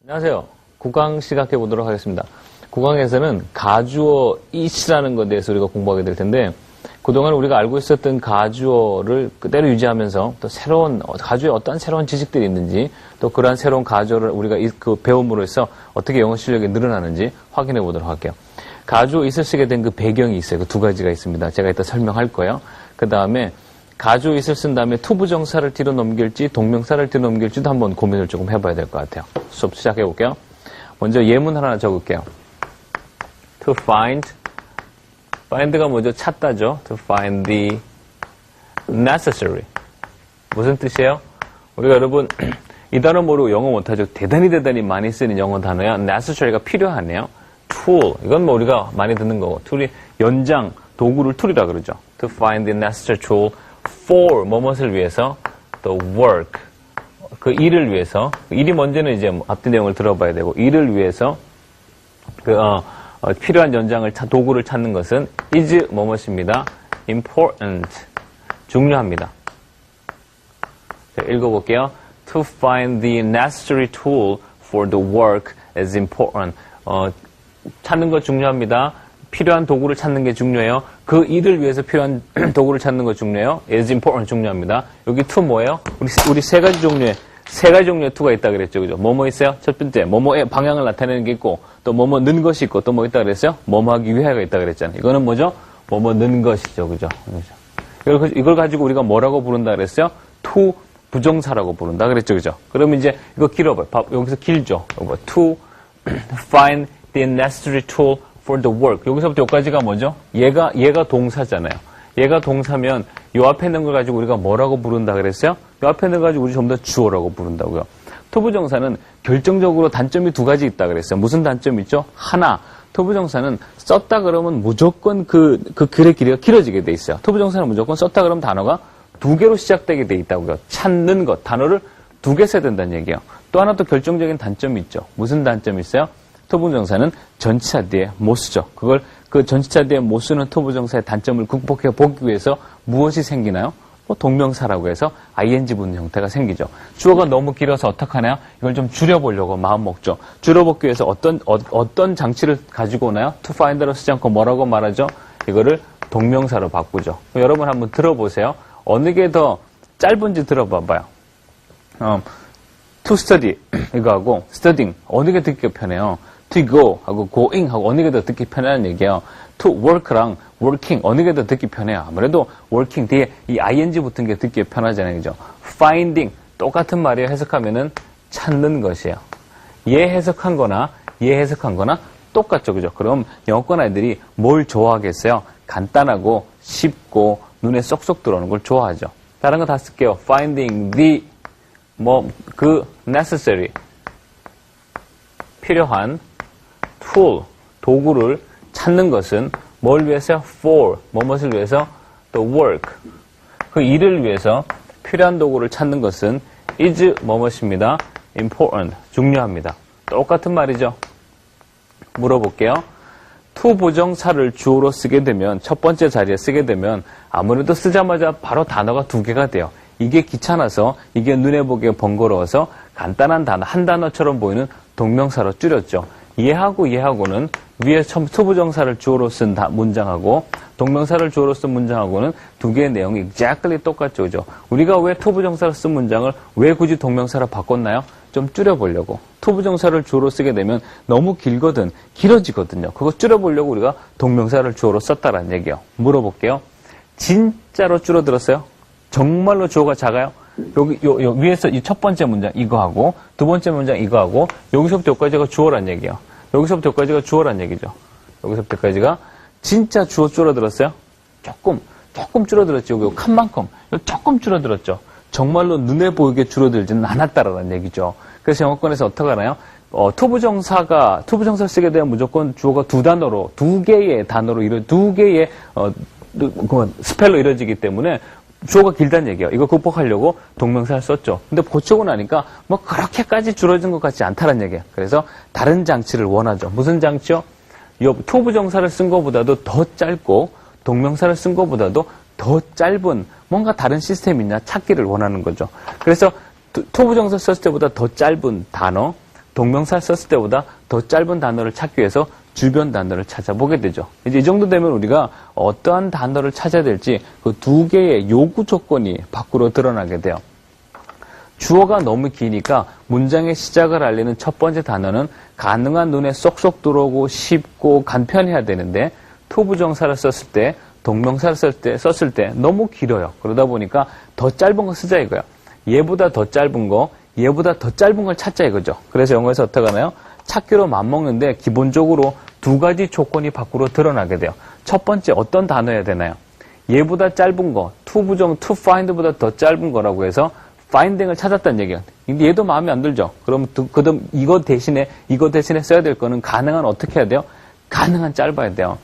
안녕하세요. 국강 시작해 보도록 하겠습니다. 국강에서는 가주어 it이라는 것에 대해서 우리가 공부하게 될 텐데, 그동안 우리가 알고 있었던 가주어를 그대로 유지하면서 또 새로운 가주에 어떠한 새로운 지식들이 있는지, 또 그러한 새로운 가주어를 우리가 배움으로 해서 어떻게 영어 실력이 늘어나는지 확인해 보도록 할게요. 가주어 it을 쓰게 된 그 배경이 있어요. 그 두 가지가 있습니다. 제가 이따 설명할 거예요. 그 다음에 가주어 it을 쓴 다음에 투부정사를 뒤로 넘길지 동명사를 뒤로 넘길지도 한번 고민을 조금 해봐야 될 것 같아요. 수업 시작해 볼게요. 먼저 예문 하나 적을게요. To find가 뭐죠? 찾다죠. To find the necessary. 무슨 뜻이에요? 우리가 여러분 이 단어 모르고 영어 못하죠. 대단히 많이 쓰는 영어 단어야. necessary가 필요하네요. tool, 이건 뭐 우리가 많이 듣는 거고, 툴이 연장, 도구를 툴이라 그러죠. To find the necessary tool for 뭐뭇을 위해서, 또 work, 그 일을 위해서, 일이 먼저는 이제 앞뒤 내용을 들어봐야 되고, 일을 위해서 필요한 연장을 도구를 찾는 것은 is 뭐뭇입니다. important, 중요합니다. 자, 읽어볼게요. To find the necessary tool for the work is important. 찾는 것 중요합니다. 필요한 도구를 찾는 게 중요해요. 그 일을 위해서 필요한 도구를 찾는 거 중요해요. is important, 중요합니다. 여기 to 뭐예요? 우리 세 가지 종류의 to가 있다 그랬죠. 그죠? 뭐뭐 있어요? 첫 번째, 뭐뭐의 방향을 나타내는 게 있고, 또 뭐뭐 넣는 것이 있고, 또 뭐 있다 그랬어요? 뭐뭐 하기 위해가 있다 그랬잖아요. 이거는 뭐죠? 뭐뭐 넣는 것이죠. 그죠? 이걸 가지고 우리가 뭐라고 부른다 그랬어요? to 부정사라고 부른다 그랬죠. 그죠? 그러면 이제 이거 길어봐요. 여기서 길죠? to find the necessary tool for the work. 여기서부터 여기까지가 뭐죠? 얘가 동사잖아요. 얘가 동사면 요 앞에 있는 걸 가지고 우리가 뭐라고 부른다 그랬어요? 요 앞에 있는 걸 가지고 우리 전부 다 주어라고 부른다고요. 토부정사는 결정적으로 단점이 두 가지 있다 그랬어요. 무슨 단점이 있죠? 하나, 토부정사는 썼다 그러면 무조건 그 글의 길이가 길어지게 돼 있어요. 토부정사는 무조건 썼다 그러면 단어가 두 개로 시작되게 돼 있다고요. 찾는 것, 단어를 두 개 써야 된다는 얘기예요. 또 하나 또 결정적인 단점이 있죠. 무슨 단점이 있어요? 토부정사는 전치사 뒤에 못 쓰죠. 그 전치사 뒤에 못 쓰는 토부정사의 단점을 극복해 보기 위해서 무엇이 생기나요? 동명사라고 해서 ing 붙는 형태가 생기죠. 주어가 너무 길어서 어떡하나요? 이걸 좀 줄여보려고 마음 먹죠. 줄여보기 위해서 어떤 장치를 가지고 오나요? to find로 쓰지 않고 뭐라고 말하죠? 이거를 동명사로 바꾸죠. 여러분 한번 들어보세요. 어느 게 더 짧은지 들어봐봐요. to study 이거하고 studying 어느 게 듣기 편해요? to go 하고 going 하고 어느 게 더 듣기 편하다는 얘기예요. to work랑 working 어느 게 더 듣기 편해요. 아무래도 working 뒤에 이 ing 붙은 게 듣기 편하잖아요. 그죠? finding 똑같은 말이에요. 해석하면은 찾는 것이에요. 얘 해석한 거나 똑같죠. 그죠? 그럼 영어권 아이들이 뭘 좋아하겠어요? 간단하고 쉽고 눈에 쏙쏙 들어오는 걸 좋아하죠. 다른 거 다 쓸게요. finding the necessary 필요한 tool 도구를 찾는 것은 뭘 위해서? for 뭐뭇을 위해서? 또 work 그 일을 위해서 필요한 도구를 찾는 것은 is 뭐뭇입니다. important 중요합니다. 똑같은 말이죠. 물어볼게요. to 부정사를 주어로 쓰게 되면 첫 번째 자리에 쓰게 되면 아무래도 쓰자마자 바로 단어가 두 개가 돼요. 이게 귀찮아서 이게 눈에 보기에 번거로워서 간단한 단어 한 단어처럼 보이는 동명사로 줄였죠. 얘하고는 위에 투부정사를 주어로 쓴 문장하고 동명사를 주어로 쓴 문장하고는 두 개의 내용이 exactly 똑같죠. 그죠? 우리가 왜 투부정사를 쓴 문장을 왜 굳이 동명사로 바꿨나요? 좀 줄여보려고. 투부정사를 주어로 쓰게 되면 너무 길어지거든요. 그거 줄여보려고 우리가 동명사를 주어로 썼다라는 얘기예요. 물어볼게요. 진짜로 줄어들었어요? 정말로 주어가 작아요? 여기 위에서 이 첫 번째 문장 이거하고 두 번째 문장 이거하고 여기서부터 여기까지가 주어란 얘기예요. 여기서부터 여기까지가 주어란 얘기죠. 여기서부터 여기까지가 진짜 주어 줄어들었어요? 조금 줄어들었죠. 여기 칸만큼 조금 줄어들었죠. 정말로 눈에 보이게 줄어들지는 않았다라는 얘기죠. 그래서 영어권에서 어떻게 하나요? 투부정사를 쓰게 되면 무조건 주어가 두 개의 스펠로 이루어지기 때문에 주어가 길다는 얘기예요. 이거 극복하려고 동명사를 썼죠. 근데 고치고 나니까 그렇게까지 줄어든 것 같지 않다는 얘기예요. 그래서 다른 장치를 원하죠. 무슨 장치요? 투부정사를 쓴 것보다도 더 짧고 동명사를 쓴 것보다도 더 짧은 뭔가 다른 시스템이 있냐 찾기를 원하는 거죠. 그래서 투부정사 썼을 때보다 더 짧은 단어, 동명사를 썼을 때보다 더 짧은 단어를 찾기 위해서 주변 단어를 찾아보게 되죠. 이제 이 정도 되면 우리가 어떠한 단어를 찾아야 될지 그 두 개의 요구 조건이 밖으로 드러나게 돼요. 주어가 너무 기니까 문장의 시작을 알리는 첫 번째 단어는 가능한 눈에 쏙쏙 들어오고 쉽고 간편해야 되는데 투부정사를 썼을 때 동명사를 썼을 때 너무 길어요. 그러다 보니까 더 짧은 거 쓰자 이거야. 얘보다 더 짧은 거, 얘보다 더 짧은 걸 찾자 이거죠. 그래서 영어에서 어떻게 하나요? 찾기로 맘먹는데 기본적으로 두 가지 조건이 밖으로 드러나게 돼요. 첫 번째 어떤 단어여야 되나요? 얘보다 짧은 거, to find보다 더 짧은 거라고 해서 finding을 찾았다는 얘기야. 근데 얘도 마음에 안 들죠? 그럼 이거 대신에 써야 될 거는 가능한 어떻게 해야 돼요? 가능한 짧아야 돼요.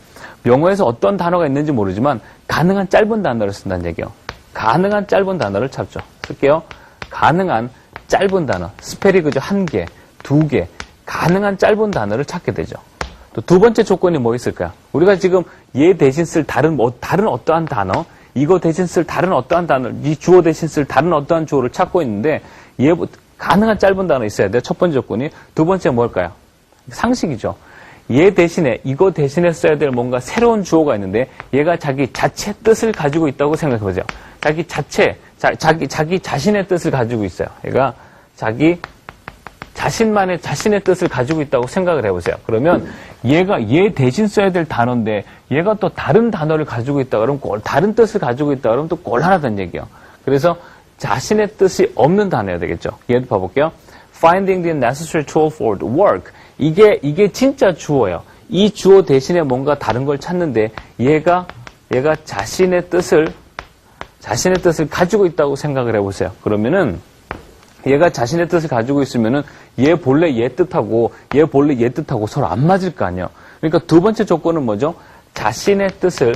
영어에서 어떤 단어가 있는지 모르지만 가능한 짧은 단어를 쓴다는 얘기예요. 가능한 짧은 단어를 찾죠. 쓸게요. 가능한 짧은 단어. 스펠이 그저 한 개, 두 개. 가능한 짧은 단어를 찾게 되죠. 또 두 번째 조건이 뭐 있을까요? 우리가 지금 얘 대신 쓸 다른 어떠한 단어, 이거 대신 쓸 다른 어떠한 단어, 이 주어 대신 쓸 다른 어떠한 주어를 찾고 있는데 가능한 짧은 단어 있어야 돼요. 첫 번째 조건이. 두 번째 뭘까요? 상식이죠. 얘 대신에 이거 대신에 써야 될 뭔가 새로운 주어가 있는데 얘가 자기 자체 뜻을 가지고 있다고 생각해 보세요. 자기 자신의 뜻을 가지고 있어요. 얘가 자신의 뜻을 가지고 있다고 생각을 해보세요. 그러면 얘 대신 써야 될 단어인데 얘가 또 다른 단어를 가지고 있다 그러면 다른 뜻을 가지고 있다 그러면 또 곤란하다는 얘기예요. 그래서 자신의 뜻이 없는 단어여야 되겠죠. 얘도 봐볼게요. Finding the necessary tool for the work. 이게 진짜 주어예요. 이 주어 대신에 뭔가 다른 걸 찾는데 얘가 자신의 뜻을 가지고 있다고 생각을 해보세요. 그러면은 얘가 자신의 뜻을 가지고 있으면은 얘 본래 얘 뜻하고 서로 안 맞을 거 아니에요. 그러니까 두 번째 조건은 뭐죠? 자신의 뜻을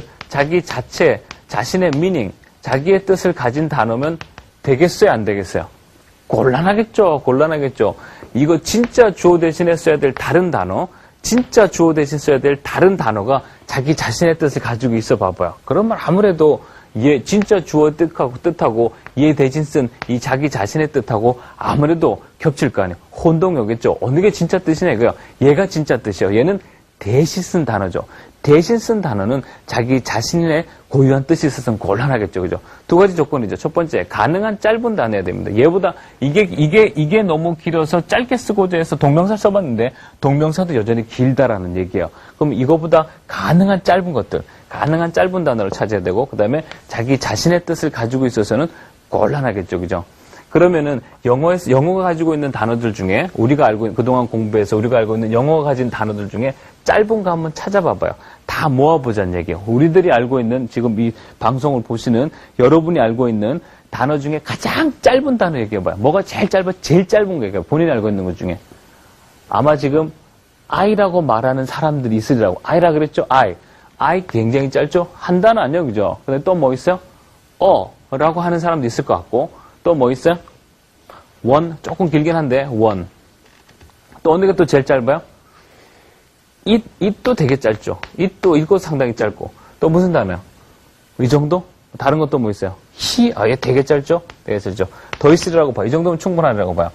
자신의 meaning, 자기의 뜻을 가진 단어면 되겠어요, 안 되겠어요? 곤란하겠죠. 이거 진짜 주어 대신에 써야 될 다른 단어, 진짜 주어 대신 써야 될 다른 단어가 자기 자신의 뜻을 가지고 있어 봐봐요. 그러면 아무래도 얘 진짜 주어 뜻하고 얘 대신 쓴 이 자기 자신의 뜻하고 아무래도 겹칠 거 아니에요. 혼동이 오겠죠. 어느 게 진짜 뜻이냐 이거요. 얘가 진짜 뜻이에요. 얘는 대신 쓴 단어죠. 대신 쓴 단어는 자기 자신의 고유한 뜻이 있어서는 곤란하겠죠. 그죠? 두 가지 조건이죠. 첫 번째, 가능한 짧은 단어여야 됩니다. 얘보다 이게 너무 길어서 짧게 쓰고자 해서 동명사 써봤는데 동명사도 여전히 길다라는 얘기예요. 그럼 이거보다 가능한 짧은 것들, 가능한 짧은 단어를 찾아야 되고 그 다음에 자기 자신의 뜻을 가지고 있어서는 곤란하겠죠. 그죠? 그러면은 영어가 가지고 있는 단어들 중에 그동안 공부해서 우리가 알고 있는 영어가 가진 단어들 중에 짧은 거 한번 찾아봐봐요. 다 모아보자는 얘기예요. 우리들이 알고 있는 지금 이 방송을 보시는 여러분이 알고 있는 단어 중에 가장 짧은 단어 얘기해봐요. 뭐가 제일 짧아? 제일 짧은 거 얘기해봐요. 본인이 알고 있는 것 중에. 아마 지금 I라고 말하는 사람들이 있으리라고. I라 그랬죠? I 굉장히 짧죠? 한 단어 아니에요. 그죠? 근데 또 뭐 있어요? 라고 하는 사람도 있을 것 같고 또 뭐 있어요? one 조금 길긴 한데 one. 또 어느 게 또 제일 짧아요? it도 되게 짧죠. it도 상당히 짧고 또 무슨 단어요? 이 정도? 다른 것도 뭐 있어요? 얘 되게 짧죠? 되게 짧죠. 더 있으리라고 봐요. 이 정도면 충분하리라고 봐요.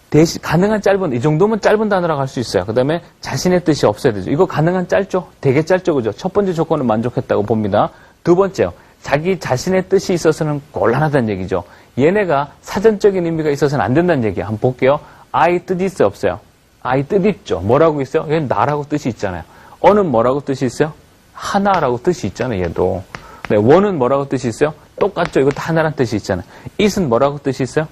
대신 가능한 짧은 이 정도면 짧은 단어라고 할 수 있어요. 그 다음에 자신의 뜻이 없어야 되죠. 이거 가능한 짧죠? 되게 짧죠, 그죠? 첫 번째 조건은 만족했다고 봅니다. 두 번째요. 자기 자신의 뜻이 있어서는 곤란하다는 얘기죠. 얘네가 사전적인 의미가 있어서는 안 된다는 얘기예요. 한번 볼게요. I 뜻이 있어요, 없어요? I 뜻 있죠. 뭐라고 있어요? 얘는 나라고 뜻이 있잖아요. 어는 뭐라고 뜻이 있어요? 하나라고 뜻이 있잖아요, 얘도. 네, 원은 뭐라고 뜻이 있어요? 똑같죠. 이것도 하나라는 뜻이 있잖아요. it은 뭐라고 뜻이 있어요?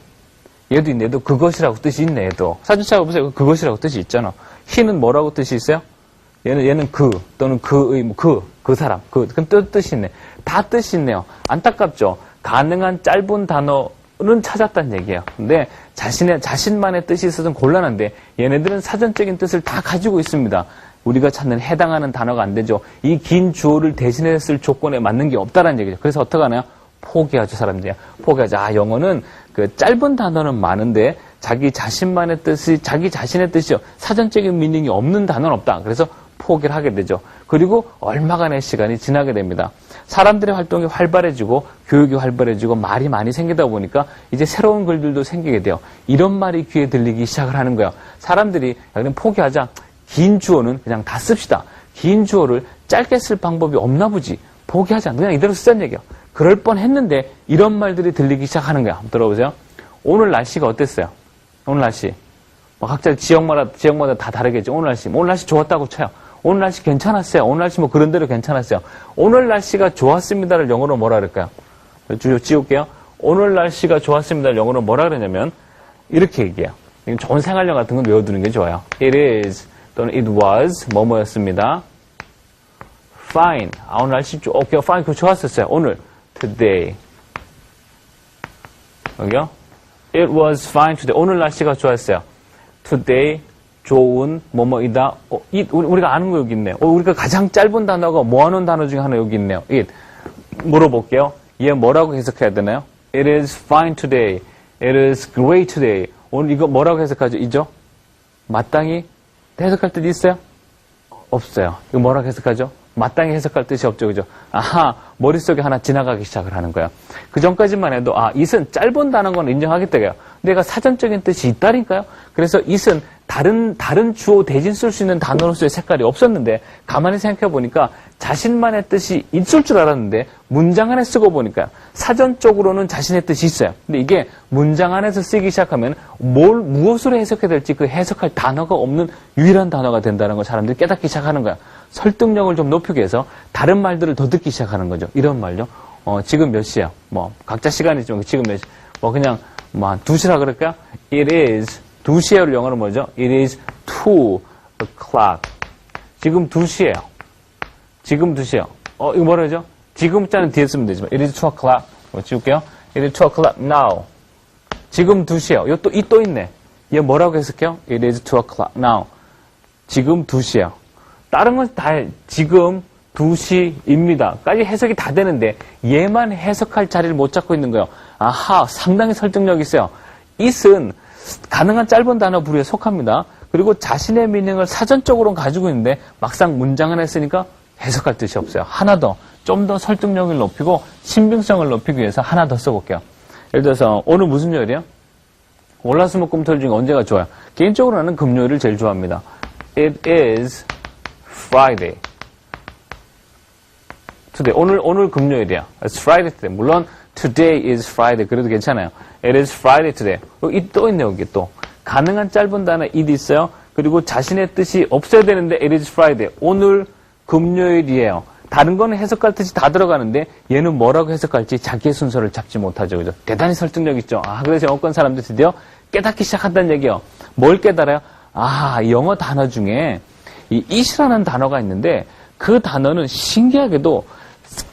얘도 있네. 얘도 그것이라고 뜻이 있네, 얘도. 사진 찾아보세요. 그것이라고 뜻이 있잖아. he는 뭐라고 뜻이 있어요? 얘는 또는 그 사람, 그럼 뜻이 있네. 다 뜻이 있네요. 안타깝죠? 가능한 짧은 단어는 찾았다는 얘기예요. 근데 자신만의 뜻이 있어서는 곤란한데 얘네들은 사전적인 뜻을 다 가지고 있습니다. 우리가 찾는 해당하는 단어가 안 되죠. 이 긴 주어를 대신해 쓸 조건에 맞는 게 없다라는 얘기죠. 그래서 어떡하나요? 포기하죠, 사람들이. 포기하죠. 영어는 그 짧은 단어는 많은데 자기 자신만의 뜻이, 자기 자신의 뜻이요. 사전적인 미닝이 없는 단어는 없다. 그래서 포기를 하게 되죠. 그리고 얼마간의 시간이 지나게 됩니다. 사람들의 활동이 활발해지고 교육이 활발해지고 말이 많이 생기다 보니까 이제 새로운 글들도 생기게 돼요. 이런 말이 귀에 들리기 시작을 하는 거예요. 사람들이 그냥 포기하자. 긴 주어는 그냥 다 씁시다. 긴 주어를 짧게 쓸 방법이 없나 보지. 포기하자. 그냥 이대로 쓰자는 얘기야. 그럴 뻔했는데 이런 말들이 들리기 시작하는 거야. 한번 들어보세요. 오늘 날씨가 어땠어요? 오늘 날씨. 뭐 각자 지역마다 다 다르겠죠. 오늘 날씨 좋았다고 쳐요. 오늘 날씨 괜찮았어요. 오늘 날씨 뭐 그런 대로 괜찮았어요. 오늘 날씨가 좋았습니다를 영어로 뭐라 그럴까요? 지울게요. 오늘 날씨가 좋았습니다를 영어로 뭐라 그러냐면 이렇게 얘기해요. 좋은 생활력 같은 건 외워두는 게 좋아요. It is 또는 it was 뭐뭐였습니다. Fine. 오늘 날씨 오케이, fine. 그거 좋았었어요. 오늘 today. 여기요. It was fine today. 오늘 날씨가 좋았어요. Today 좋은 뭐뭐이다. 우리가 아는 거 여기 있네요. 우리가 가장 짧은 단어가 모아놓은 단어 중에 하나 여기 있네요. it. 물어볼게요. 얘 뭐라고 해석해야 되나요? It is fine today. It is great today. 오늘 이거 뭐라고 해석하죠? 이죠? 마땅히 해석할 뜻이 있어요? 없어요. 이거 뭐라고 해석하죠? 마땅히 해석할 뜻이 없죠. 그죠? 아하, 머릿속에 하나 지나가기 시작을 하는 거예요. 그 전까지만 해도, it은 짧은 단어인 건 인정하겠다고요. 내가 사전적인 뜻이 있다니까요? 그래서 it은 다른 주어 대신 쓸 수 있는 단어로서의 색깔이 없었는데, 가만히 생각해 보니까 자신만의 뜻이 있을 줄 알았는데, 문장 안에 쓰고 보니까 사전적으로는 자신의 뜻이 있어요. 근데 이게 문장 안에서 쓰기 시작하면 무엇으로 해석해야 될지 그 해석할 단어가 없는 유일한 단어가 된다는 걸 사람들이 깨닫기 시작하는 거야. 설득력을 좀 높이기 위해서 다른 말들을 더 듣기 시작하는 거죠. 이런 말요. 지금 몇 시야? 각자 시간이 좀, 지금 몇 시? 그냥, 한 2시라 그럴까요? It is, 2시에를 영어로 뭐죠? It is 2 o'clock. 지금 2시에요. 지금 2시에요. 이거 뭐라 그러죠? 지금 자는 뒤에 쓰면 되지만, it is 2 o'clock. 지울게요. It is 2 o'clock now. 지금 2시에요. 또 있네. 얘 뭐라고 해석해요? It is 2 o'clock now. 지금 2시에요. 다른 건 다 지금 2시입니다. 까지 해석이 다 되는데 얘만 해석할 자리를 못 잡고 있는 거예요. 아하, 상당히 설득력이 있어요. it은 가능한 짧은 단어 부류에 속합니다. 그리고 자신의 미닝을 사전적으로는 가지고 있는데 막상 문장 안에 쓰니까 해석할 뜻이 없어요. 하나 더, 좀 더 설득력을 높이고 신빙성을 높이기 위해서 하나 더 써볼게요. 예를 들어서 오늘 무슨 요일이에요? 월화수목금토일 중에 언제가 좋아요? 개인적으로 나는 금요일을 제일 좋아합니다. It is Friday. Today. 오늘 금요일이야. It's Friday today. 물론 today is Friday. 그래도 괜찮아요. It is Friday today. 또 있네요, 여기 또. 가능한 짧은 단어 it 있어요. 그리고 자신의 뜻이 없어야 되는데 it is Friday. 오늘 금요일이에요. 다른 거는 해석할 뜻이 다 들어가는데 얘는 뭐라고 해석할지 자기의 순서를 잡지 못하죠. 그죠? 대단히 설득력 있죠. 그래서 영어권 사람들 드디어 깨닫기 시작한다는 얘기예요. 뭘 깨달아요? 영어 단어 중에 이 it이라는 단어가 있는데 그 단어는 신기하게도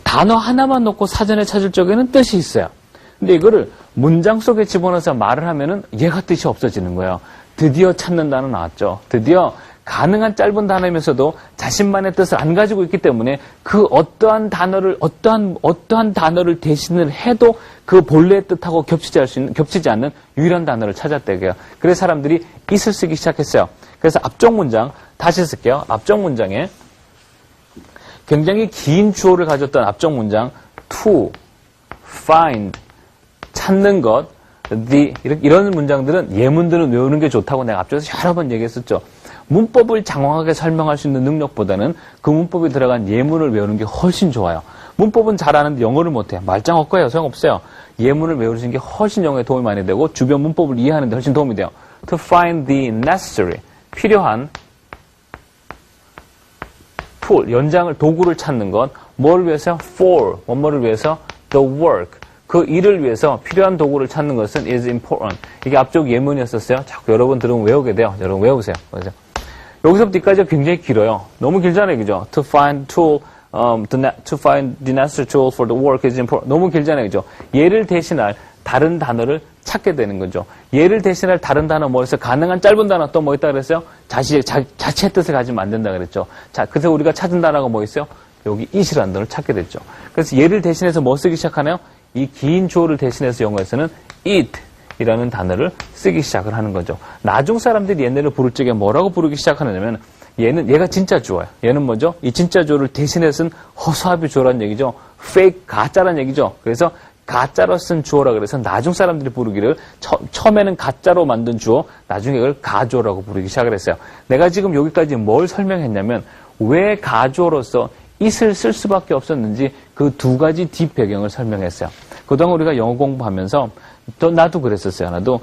단어 하나만 놓고 사전에 찾을 적에는 뜻이 있어요. 근데 이거를 문장 속에 집어넣어서 말을 하면은 얘가 뜻이 없어지는 거예요. 드디어 찾는 단어 나왔죠. 드디어 가능한 짧은 단어이면서도 자신만의 뜻을 안 가지고 있기 때문에 그 어떠한 단어를 대신을 해도 그 본래의 뜻하고 겹치지 않는 유일한 단어를 찾았대요. 그래서 사람들이 it을 쓰기 시작했어요. 그래서 앞쪽 문장 다시 쓸게요. 앞쪽 문장에 굉장히 긴 주어를 가졌던 앞쪽 문장 to, find, 찾는 것, 이런 문장들은 예문들은 외우는 게 좋다고 내가 앞쪽에서 여러 번 얘기했었죠. 문법을 장황하게 설명할 수 있는 능력보다는 그 문법에 들어간 예문을 외우는 게 훨씬 좋아요. 문법은 잘 아는데 영어를 못해요. 말짱 헛거예요. 소용없어요. 예문을 외우는 게 훨씬 영어에 도움이 많이 되고 주변 문법을 이해하는 데 훨씬 도움이 돼요. To find the necessary, 필요한 tool, 연장을, 도구를 찾는 것. 뭘 위해서? For, 뭐뭐를 위해서? The work, 그 일을 위해서 필요한 도구를 찾는 것은 is important. 이게 앞쪽 예문이었었어요. 자꾸 여러분 들으면 외우게 돼요. 여러분 외우세요. 여기서부터 뒤까지가 굉장히 길어요. 너무 길잖아요. 그죠? To find tool, to find the necessary tool for the work is important. 너무 길잖아요. 그죠? 얘를 대신할 다른 단어를 찾게 되는 거죠. 얘를 대신할 다른 단어 뭐였어요? 가능한 짧은 단어 또 뭐 있다 그랬어요? 자체의 뜻을 가지면 안 된다 그랬죠. 자, 그래서 우리가 찾은 단어가 뭐 있어요? 여기 it이라는 단어를 찾게 됐죠. 그래서 얘를 대신해서 뭐 쓰기 시작하나요? 이 긴 주어를 대신해서 영어에서는 it이라는 단어를 쓰기 시작을 하는 거죠. 나중 사람들이 얘네를 부를 적에 뭐라고 부르기 시작하느냐면 얘가 진짜 주어예요. 얘는 뭐죠? 이 진짜 주어를 대신해서는 허수아비 주어라는 얘기죠. fake, 가짜라는 얘기죠. 그래서 가짜로 쓴 주어라 그래서 나중 사람들이 부르기를 처음에는 가짜로 만든 주어, 나중에 그걸 가주어라고 부르기 시작을 했어요. 내가 지금 여기까지 뭘 설명했냐면 왜 가주어로서 it을 쓸 수밖에 없었는지 그 두 가지 뒷배경을 설명했어요. 그동안 우리가 영어 공부하면서 나도 그랬었어요. 나도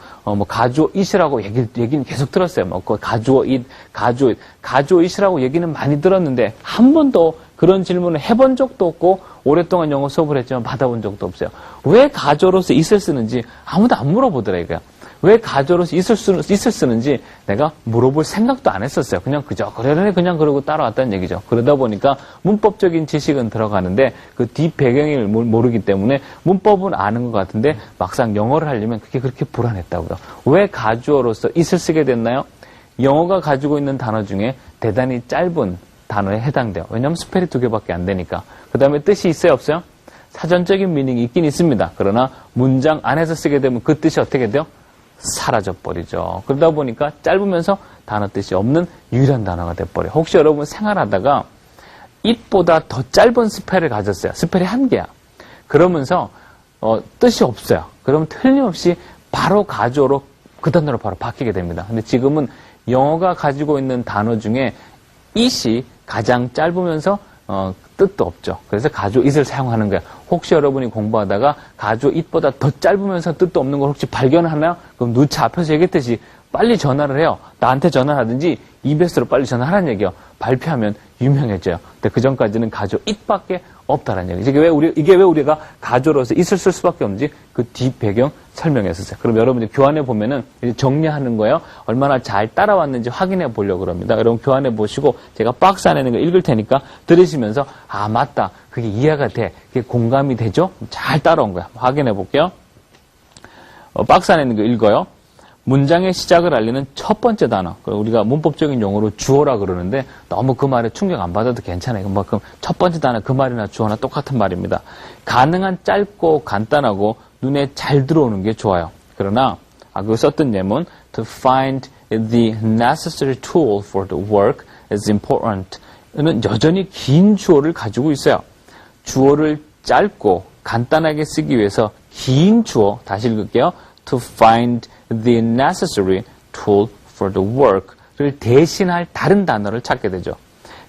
가주어 it이라고 얘기는 계속 들었어요. 가주어 it, 가주어 it이라고 얘기는 많이 들었는데 한 번도 그런 질문을 해본 적도 없고 오랫동안 영어 수업을 했지만 받아본 적도 없어요. 왜 가주어로서 it을 쓰는지 아무도 안 물어보더라고요. 왜 가주어로서 it을 쓰는지 내가 물어볼 생각도 안 했었어요. 그냥 그냥 그러고 따라왔다는 얘기죠. 그러다 보니까 문법적인 지식은 들어가는데 그 뒷배경을 모르기 때문에 문법은 아는 것 같은데 막상 영어를 하려면 그게 그렇게 불안했다고요. 왜 가주어로서 it을 쓰게 됐나요? 영어가 가지고 있는 단어 중에 대단히 짧은 단어에 해당돼요. 왜냐하면 스펠이 2개밖에 안 되니까. 그 다음에 뜻이 있어요, 없어요? 사전적인 미닝이 있긴 있습니다. 그러나 문장 안에서 쓰게 되면 그 뜻이 어떻게 돼요? 사라져버리죠. 그러다 보니까 짧으면서 단어 뜻이 없는 유일한 단어가 돼버려요. 혹시 여러분 생활하다가 it보다 더 짧은 스펠을 가졌어요. 스펠이 1개야. 그러면서 뜻이 없어요. 그럼 틀림없이 바로 가주어로 그 단어로 바로 바뀌게 됩니다. 근데 지금은 영어가 가지고 있는 단어 중에 it이 가장 짧으면서 뜻도 없죠. 그래서 가주어 it을 사용하는 거예요. 혹시 여러분이 공부하다가 가주어 it보다 더 짧으면서 뜻도 없는 걸 혹시 발견하나요? 그럼 누차 앞에서 얘기했듯이 빨리 전화를 해요. 나한테 전화를 하든지 EBS로 빨리 전화하라는 얘기요. 발표하면 유명해져요. 근데 그 전까지는 가주어 it밖에 없다라는 얘기죠. 이게 왜 우리가 가주어로서 it을 쓸 수밖에 없는지 그 뒷배경 설명했었어요. 그럼 여러분이 교환해 보면은 이제 정리하는 거예요. 얼마나 잘 따라왔는지 확인해 보려고 그럽니다. 여러분 교환해 보시고 제가 박스 안에 있는 거 읽을 테니까 들으시면서 아 맞다. 그게 이해가 돼. 그게 공감이 되죠? 잘 따라온 거야. 확인해 볼게요. 박스 안에 있는 거 읽어요. 문장의 시작을 알리는 첫 번째 단어. 우리가 문법적인 용어로 주어라 그러는데 너무 그 말에 충격 안 받아도 괜찮아요. 그럼 첫 번째 단어 그 말이나 주어나 똑같은 말입니다. 가능한 짧고 간단하고 눈에 잘 들어오는 게 좋아요. 그러나 그 썼던 예문 to find the necessary tool for the work is important. 는 여전히 긴 주어를 가지고 있어요. 주어를 짧고 간단하게 쓰기 위해서 긴 주어 다시 읽을게요. to find the necessary tool for the work를 대신할 다른 단어를 찾게 되죠.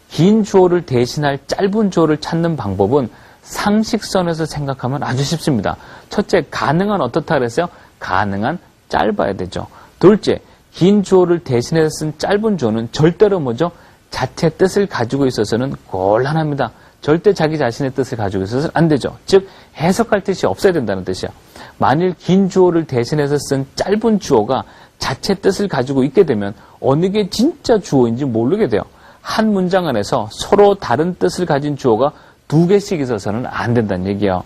긴 주어를 대신할 짧은 주어를 찾는 방법은 상식선에서 생각하면 아주 쉽습니다. 첫째, 가능한 어떻다 그랬어요? 가능한 짧아야 되죠. 둘째, 긴 주어를 대신해서 쓴 짧은 주어는 절대로 뭐죠? 자체 뜻을 가지고 있어서는 곤란합니다. 절대 자기 자신의 뜻을 가지고 있어서는 안 되죠. 즉 해석할 뜻이 없어야 된다는 뜻이야. 만일 긴 주어를 대신해서 쓴 짧은 주어가 자체 뜻을 가지고 있게 되면 어느 게 진짜 주어인지 모르게 돼요. 한 문장 안에서 서로 다른 뜻을 가진 주어가 2개씩 있어서는 안 된다는 얘기예요.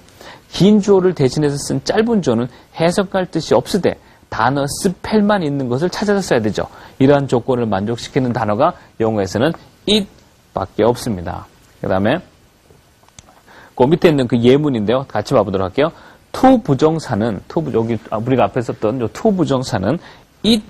긴 주어를 대신해서 쓴 짧은 주어는 해석할 뜻이 없으되 단어 스펠만 있는 것을 찾아서 써야 되죠. 이러한 조건을 만족시키는 단어가 영어에서는 it밖에 없습니다. 그 다음에 그 밑에 있는 그 예문인데요. 같이 봐보도록 할게요. to 부정사는 여기 우리가 앞에 썼던 요 to 부정사는 it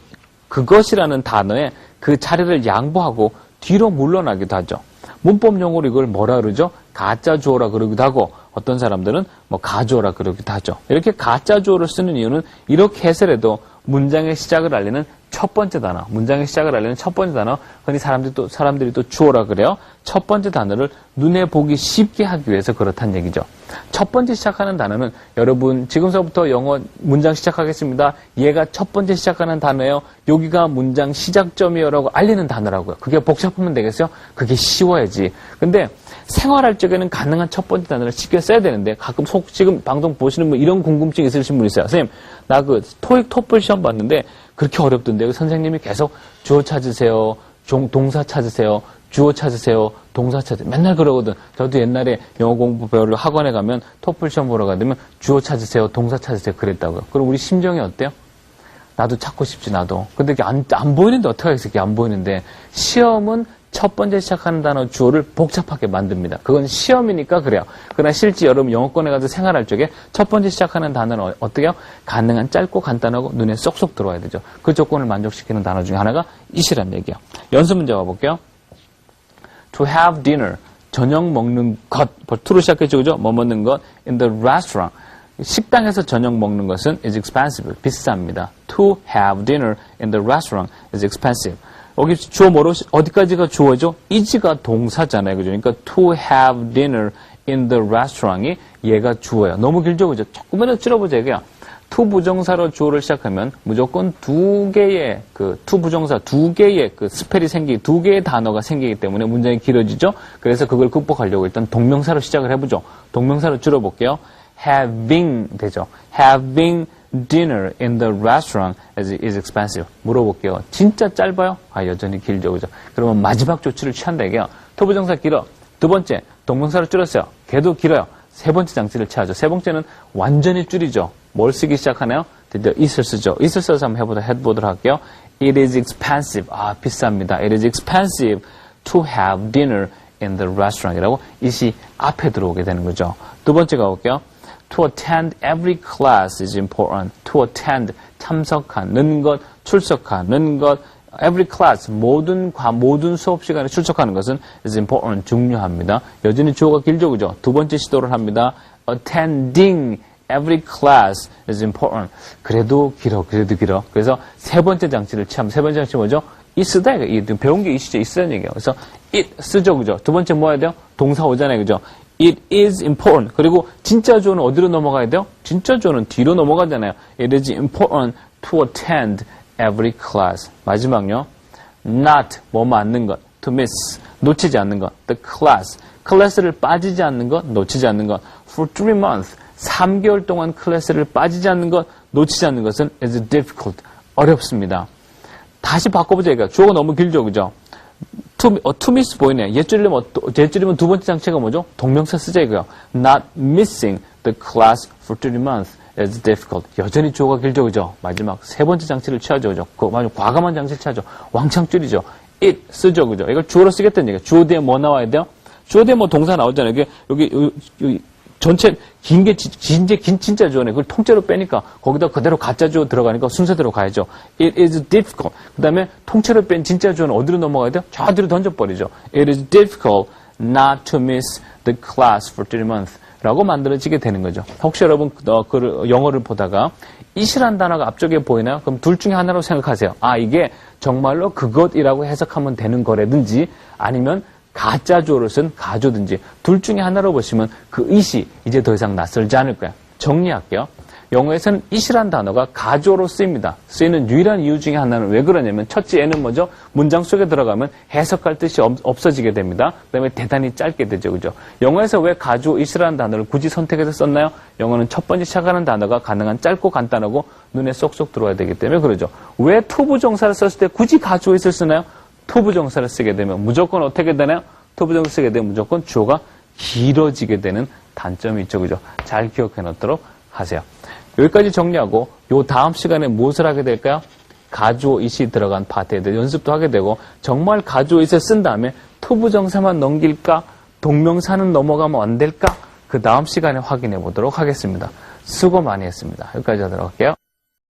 그것이라는 단어에 그 자리를 양보하고 뒤로 물러나기도 하죠. 문법 용어로 이걸 뭐라 그러죠? 가짜 주어라 그러기도 하고 어떤 사람들은 가주어라 그러기도 하죠. 이렇게 가짜 주어를 쓰는 이유는 이렇게 해설해도 문장의 시작을 알리는 첫 번째 단어, 문장의 시작을 알리는 첫 번째 단어, 흔히 사람들이 또 주어라 그래요. 첫 번째 단어를 눈에 보기 쉽게 하기 위해서 그렇다는 얘기죠. 첫 번째 시작하는 단어는 여러분 지금서부터 영어 문장 시작하겠습니다. 얘가 첫 번째 시작하는 단어예요. 여기가 문장 시작점이요라고 알리는 단어라고요. 그게 복잡하면 되겠어요? 그게 쉬워야지. 근데 생활할 적에는 가능한 첫 번째 단어를 쉽게 써야 되는데 가끔 지금 방송 보시는 분 이런 궁금증 있으신 분 있어요. 선생님, 나 그 토익 토플 시험 봤는데 그렇게 어렵던데 선생님이 계속 주어 찾으세요, 동사 찾으세요, 주어 찾으세요, 동사 찾으세요. 맨날 그러거든. 저도 옛날에 영어 공부 배우러 학원에 가면 토플 시험 보러 가면 주어 찾으세요, 동사 찾으세요 그랬다고요. 그럼 우리 심정이 어때요? 나도 찾고 싶지 나도. 근데 이게 안 보이는데 어떻게 하겠어? 이게 안 보이는데 시험은 첫 번째 시작하는 단어 주어를 복잡하게 만듭니다. 그건 시험이니까 그래요. 그러나 실제 여러분 영어권에 가서 생활할 적에 첫 번째 시작하는 단어는 어떻게 해요? 가능한 짧고 간단하고 눈에 쏙쏙 들어와야 되죠. 그 조건을 만족시키는 단어 중에 하나가 it이란 얘기예요. 연습 문제 봐볼게요. To have dinner, 저녁 먹는 것, to로 시작했죠, 그죠? 뭐 먹는 것, in the restaurant, 식당에서 저녁 먹는 것은 is expensive. 비쌉니다. To have dinner in the restaurant is expensive. 여기 주어 뭐로, 어디까지가 주어죠? is가 동사잖아요. 그죠? 그러니까 to have dinner in the restaurant이 얘가 주어예요. 너무 길죠? 그죠? 조금만 더 줄여보자, 이게요. to 부정사로 주어를 시작하면 무조건 두 개의 to 부정사 두 개의 스펠이 두 개의 단어가 생기기 때문에 문장이 길어지죠. 그래서 그걸 극복하려고 일단 동명사로 시작을 해보죠. 동명사로 줄여볼게요. having 되죠. having dinner in the restaurant is expensive. 물어볼게요. 진짜 짧아요? 여전히 길죠. 그죠? 그러면 마지막 조치를 취한다 이게요. to 부정사 길어. 두 번째 동명사로 줄였어요. 걔도 길어요. 세 번째 장치를 취하죠. 세 번째는 완전히 줄이죠. 뭘 쓰기 시작하나요? 드디어 it을 쓰죠. it을 써서 한번 해보도록 할게요. It is expensive. 비쌉니다. It is expensive to have dinner in the restaurant 이라고 it이 앞에 들어오게 되는 거죠. 두 번째 가볼게요. To attend every class is important. To attend, 참석하는 것, 출석하는 것, every class, 모든 수업 시간에 출석하는 것은 is important, 중요합니다. 여전히 주어가 길죠, 그죠? 두 번째 시도를 합니다. Attending every class is important. 그래도 길어. 그래서 세 번째 장치를 취하면, 세 번째 장치 뭐죠? it 쓰다, 이거. 배운 게 it이죠. it 쓰는 얘기예요. 그래서 it 쓰죠, 그죠? 두 번째 뭐 해야 돼요? 동사 오잖아요, 그죠? It is important. 그리고 진짜 주어는 어디로 넘어가야 돼요? 진짜 주어는 뒤로 넘어가잖아요. It is important to attend every class. 마지막요. Not, 뭐 맞는 것. To miss, 놓치지 않는 것. The class, 클래스를 빠지지 않는 것, 놓치지 않는 것. For 3 months, 3개월 동안 클래스를 빠지지 않는 것, 놓치지 않는 것은 is difficult, 어렵습니다. 다시 바꿔보자, 이거. 주어가 너무 길죠, 그죠? To miss 보이네요. 얘 줄이면 두 번째 장치가 뭐죠? 동명사 쓰자 이거요. Not missing the class for 3 months is difficult. 여전히 주어가 길죠, 그죠? 마지막 세 번째 장치를 취하죠, 그죠? 과감한 장치를 취하죠. 왕창 줄이죠. it 쓰죠, 그죠? 이걸 주어로 쓰겠다는 얘기예요. 주어 뒤에 뭐 나와야 돼요? 주어 뒤에 뭐 동사 나오잖아요. 이게 여기 전체 긴 진짜 주어네. 그걸 통째로 빼니까 거기다 그대로 가짜 주어 들어가니까 순서대로 가야죠. It is difficult. 그 다음에 통째로 뺀 진짜 주어는 어디로 넘어가야 돼요? 저 뒤로 던져버리죠. It is difficult not to miss the class for 3 months. 라고 만들어지게 되는 거죠. 혹시 여러분 영어를 보다가 it이란 단어가 앞쪽에 보이나요? 그럼 둘 중에 하나로 생각하세요. 이게 정말로 그것이라고 해석하면 되는 거라든지 아니면 가짜 주어를 쓴 가조든지 둘 중에 하나로 보시면 그 it이 이제 더 이상 낯설지 않을 거예요. 정리할게요. 영어에서는 it이란 단어가 가조로 쓰입니다. 쓰이는 유일한 이유 중에 하나는 왜 그러냐면 첫째 얘는 뭐죠? 문장 속에 들어가면 해석할 뜻이 없어지게 됩니다. 그 다음에 대단히 짧게 되죠. 그죠? 영어에서 왜 가조 it이라는 단어를 굳이 선택해서 썼나요? 영어는 첫 번째 시작하는 단어가 가능한 짧고 간단하고 눈에 쏙쏙 들어와야 되기 때문에 그러죠. 왜 to 부정사를 썼을 때 굳이 가조 it을 쓰나요? to 부정사를 쓰게 되면 무조건 어떻게 되나요? to 부정사 쓰게 되면 무조건 주어가 길어지게 되는 단점이 있죠. 그죠? 잘 기억해 놓도록 하세요. 여기까지 정리하고 요 다음 시간에 무엇을 하게 될까요? 가주어 it이 들어간 파트에 대해 연습도 하게 되고 정말 가주어 it을 쓴 다음에 to 부정사만 넘길까? 동명사는 넘어가면 안 될까? 그 다음 시간에 확인해 보도록 하겠습니다. 수고 많이 했습니다. 여기까지 하도록 할게요.